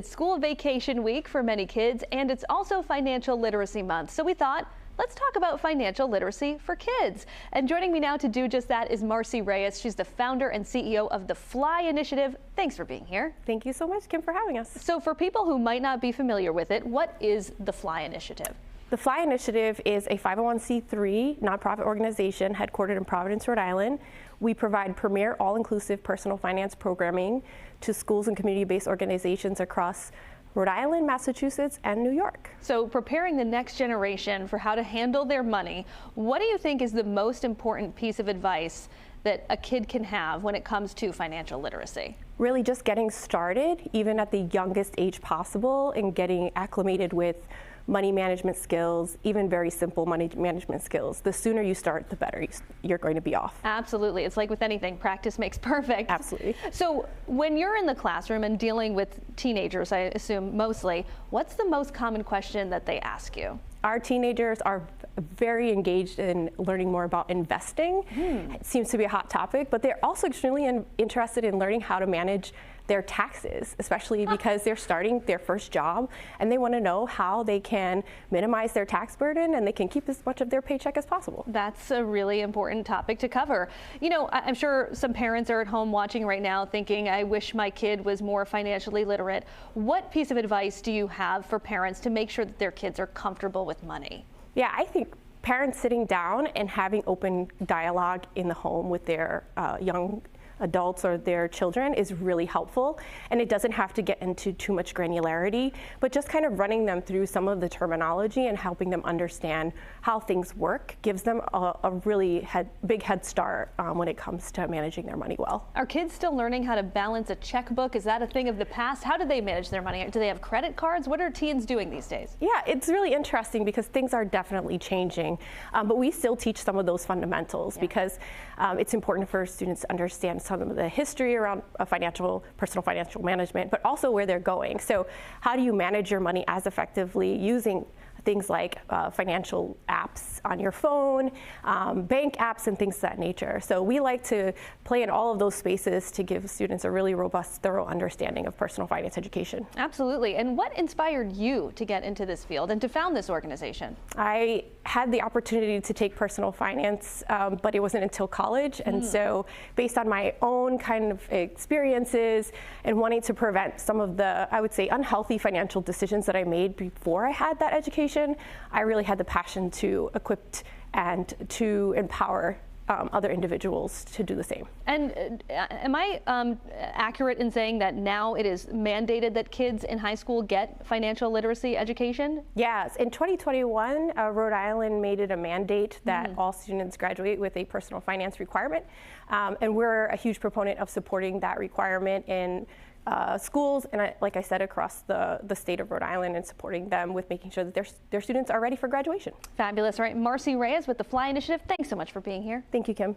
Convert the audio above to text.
It's school vacation week for many kids, and it's also Financial Literacy Month. So we thought, let's talk about financial literacy for kids. And joining me now to do just that is Marcy Reyes. She's the founder and CEO of the FLY initiative. Thanks for being here. Thank you so much, Kim, for having us. So for people who might not be familiar with it, what is the FLY initiative? The FLY initiative is a 501c3 nonprofit organization headquartered in Providence, Rhode Island. We provide premier all-inclusive personal finance programming to schools and community-based organizations across Rhode Island, Massachusetts, and New York. So preparing the next generation for how to handle their money, what do you think is the most important piece of advice that a kid can have when it comes to financial literacy? Really just getting started, even at the youngest age possible, and getting acclimated with money management skills, even very simple money management skills. The sooner you start, the better you're going to be off. Absolutely. It's like with anything, practice makes perfect. Absolutely. So when you're in the classroom and dealing with teenagers, I assume mostly, what's the most common question that they ask you? Our teenagers are very engaged in learning more about investing. It seems to be a hot topic, but they're also extremely interested in learning how to manage their taxes, especially because they're starting their first job and they want to know how they can minimize their tax burden and they can keep as much of their paycheck as possible. That's a really important topic to cover. You know, I'm sure some parents are at home watching right now thinking, I wish my kid was more financially literate. What piece of advice do you have for parents to make sure that their kids are comfortable with money? Yeah, I think parents sitting down and having open dialogue in the home with their young adults or their children is really helpful, and it doesn't have to get into too much granularity, but just kind of running them through some of the terminology and helping them understand how things work gives them a really big head start when it comes to managing their money well. Are kids still learning how to balance a checkbook? Is that a thing of the past? How do they manage their money? Do they have credit cards? What are teens doing these days? Yeah, it's really interesting because things are definitely changing, but we still teach some of those fundamentals because it's important for students to understand some of the history around personal financial management, but also where they're going. So how do you manage your money as effectively using things like financial apps on your phone, bank apps, and things of that nature. So we like to play in all of those spaces to give students a really robust, thorough understanding of personal finance education. Absolutely. And what inspired you to get into this field and to found this organization? I had the opportunity to take personal finance, but it wasn't until college. And so based on my own kind of experiences and wanting to prevent some of the, I would say, unhealthy financial decisions that I made before I had that education, I really had the passion to equip and to empower other individuals to do the same. And am I accurate in saying that now it is mandated that kids in high school get financial literacy education? Yes. In 2021, Rhode Island made it a mandate that all students graduate with a personal finance requirement. And we're a huge proponent of supporting that requirement in schools and, like I said, across the state of Rhode Island, and supporting them with making sure that their students are ready for graduation. Fabulous. All right, Marcy Reyes with the FLY initiative, thanks so much for being here. Thank you, Kim.